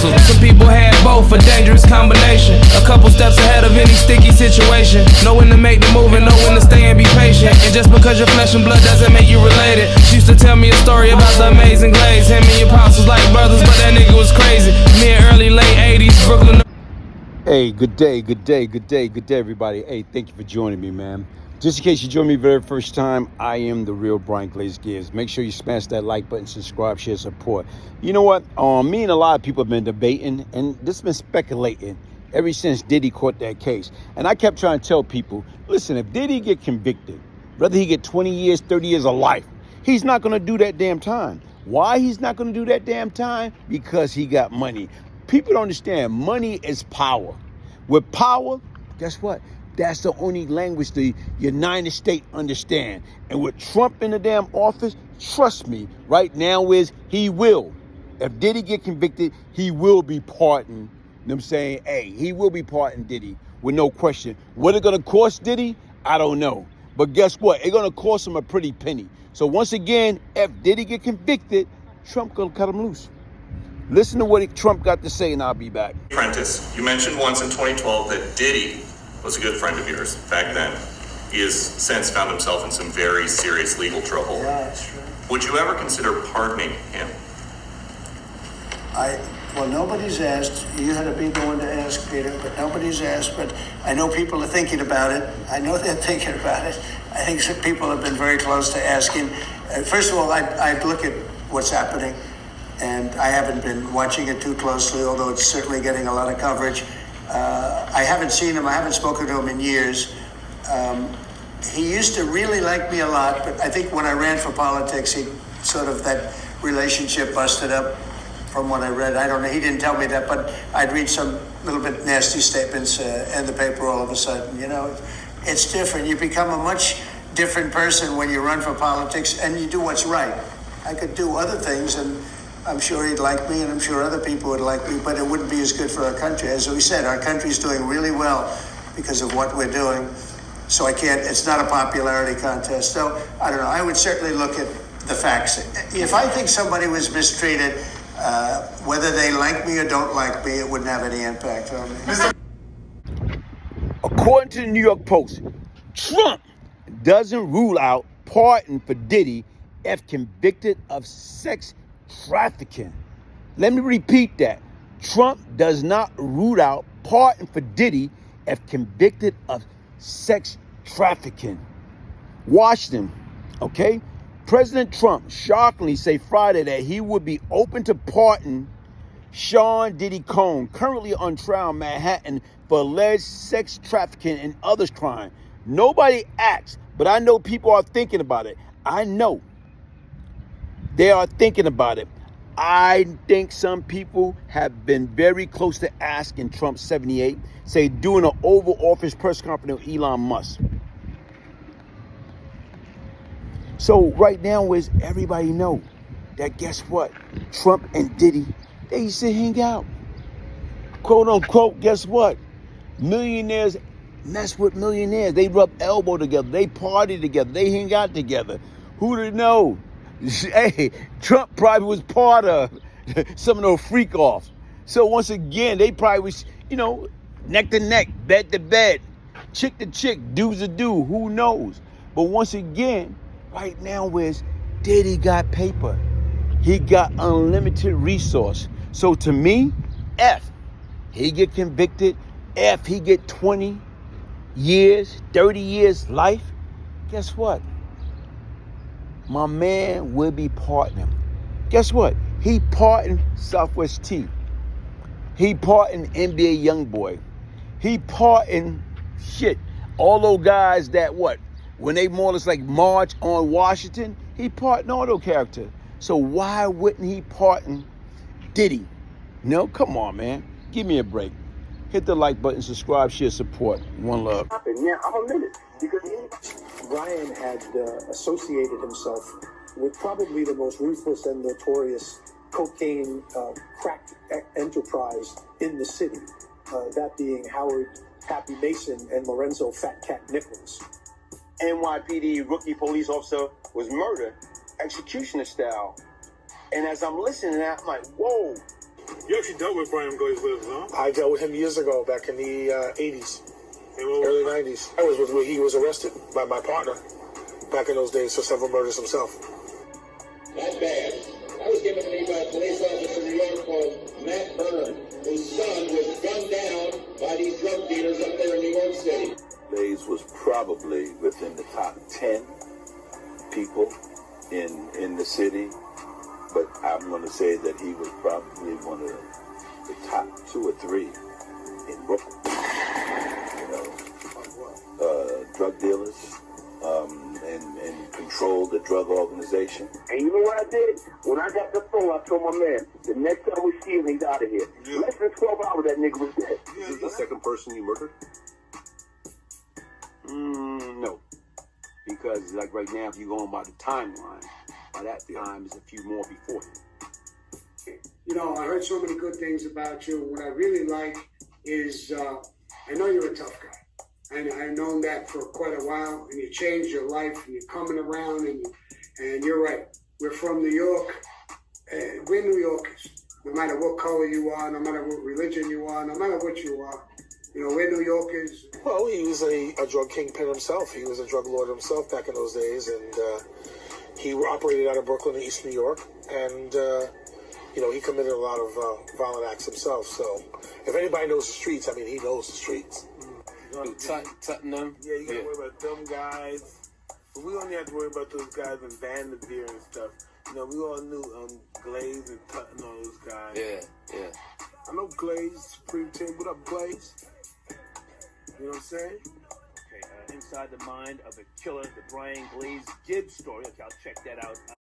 hustle. Some people had both, a dangerous combination. A couple steps ahead of any sticky situation. Know when to make the move and know when to stay and be patient. And just because you're flesh and blood doesn't make you related. She used to tell me a story about the amazing glaze. Him and your pops was like brothers, but that nigga was crazy. Me in early, late 80s, Brooklyn. Hey, good day, everybody. Hey, thank you for joining me, man. Just in case you join me the very first time, I am the real Brian Glaze Gibbs. Make sure you smash that like button, subscribe, share, support. You know what? Me and a lot of people have been debating, and this has been speculating ever since Diddy caught that case. And I kept trying to tell people, listen, if Diddy get convicted, whether he get 20 years, 30 years of life, he's not going to do that damn time. Why he's not going to do that damn time? Because he got money. People don't understand, money is power. With power, guess what? That's the only language the United States understand. And with Trump in the damn office, trust me, right now is he will. If Diddy get convicted, he will be pardoned. You know what I'm saying? Hey, he will be pardoned, Diddy, with no question. What it gonna cost Diddy? I don't know. But guess what? It's gonna cost him a pretty penny. So once again, if Diddy get convicted, Trump gonna cut him loose. Listen to what Trump got to say, and I'll be back. Prentice, you mentioned once in 2012 that Diddy was a good friend of yours back then. He has since found himself in some very serious legal trouble. Yeah, that's true. Would you ever consider pardoning him? Well, nobody's asked. You had to be the one to ask, Peter, but nobody's asked. But I know people are thinking about it. I know they're thinking about it. I think some people have been very close to asking. First of all, I'd look at what's happening. And I haven't been watching it too closely, although it's certainly getting a lot of coverage. I haven't seen him. I haven't spoken to him in years. He used to really like me a lot, but I think when I ran for politics, he sort of, that relationship busted up from what I read. I don't know. He didn't tell me that, but I'd read some little bit nasty statements in the paper all of a sudden. You know, it's different. You become a much different person when you run for politics and you do what's right. I could do other things, and I'm sure he'd like me, and I'm sure other people would like me, but it wouldn't be as good for our country. As we said, our country's doing really well because of what we're doing. So it's not a popularity contest. So, I don't know, I would certainly look at the facts. If I think somebody was mistreated, whether they like me or don't like me, it wouldn't have any impact on me. According to the New York Post, Trump doesn't rule out pardon for Diddy if convicted of sex trafficking. Let me repeat that. Trump does not rule out pardon for Diddy if convicted of sex trafficking. Washington, okay? President Trump shockingly said Friday that he would be open to pardon Sean Diddy Cohn, currently on trial in Manhattan for alleged sex trafficking and other crimes. Nobody asked, but I know people are thinking about it. I know. They are thinking about it. I think some people have been very close to asking Trump 78, say doing an Oval Office press conference with Elon Musk. So right now is everybody know that guess what? Trump and Diddy, they used to hang out. Quote unquote, guess what? Millionaires mess with millionaires. They rub elbow together. They party together. They hang out together. Who did know? Hey, Trump probably was part of some of those freak offs. So once again, they probably was, neck to neck, bed to bed, chick to chick, dudes to do, who knows? But once again, right now is Diddy got paper. He got unlimited resource. So to me, F, he get convicted, F, he get 20 years, 30 years life. Guess what? My man will be pardoning. Guess what? He pardoned Southwest T. He pardoned NBA Youngboy. He pardoned all those guys that when they more or less like march on Washington, he pardoned all those characters. So why wouldn't he pardon Diddy? No, come on, man. Give me a break. Hit the like button, subscribe, share, support. One love. Yeah, I'm a minute. Because Ryan had associated himself with probably the most ruthless and notorious cocaine crack enterprise in the city, that being Howard Happy Mason and Lorenzo Fat Cat Nichols. NYPD rookie police officer was murdered, executioner style. And as I'm listening to that, I'm like, whoa, You actually dealt with Brian Glaze with, huh? I dealt with him years ago, back in the 80s, early 90s. I was where he was arrested by my partner back in those days for several murders himself. Not bad. I was given to me by a police officer in New York called Matt Byrne, whose son was gunned down by these drug dealers up there in New York City. Glaze was probably within the top 10 people in the city, but I'm going to say that he was probably one of the top 2 or 3 in Brooklyn. Drug dealers, and controlled the drug organization. And you know what I did? When I got the phone, I told my man, the next time we see him, he's out of here. Yeah. Less than 12 hours, that nigga was dead. This is the second person you murdered? No. Because, like, right now, if you're going by the timeline, by that time, there's a few more before him. You know, I heard so many good things about you. What I really like is, I know you're a tough guy. And I've known that for quite a while, and you changed your life, and you're coming around, and you're right. We're from New York. We're New Yorkers. No matter what color you are, no matter what religion you are, no matter what you are, you know, we're New Yorkers. Well, he was a drug kingpin himself. He was a drug lord himself back in those days, and he operated out of Brooklyn and East New York, and you know, he committed a lot of violent acts himself. So, if anybody knows the streets, I mean, he knows the streets. Tottenham. Yeah, you gotta worry about them guys. But we only have to worry about those guys in Vanderveer and stuff. You know, we all knew Glaze and Tutton, all those guys. Yeah. I know Glaze, Supreme Team. What up, Glaze? You know what I'm saying? Okay, inside the mind of the killer, the Brian Glaze Gibbs story. Okay, I'll check that out.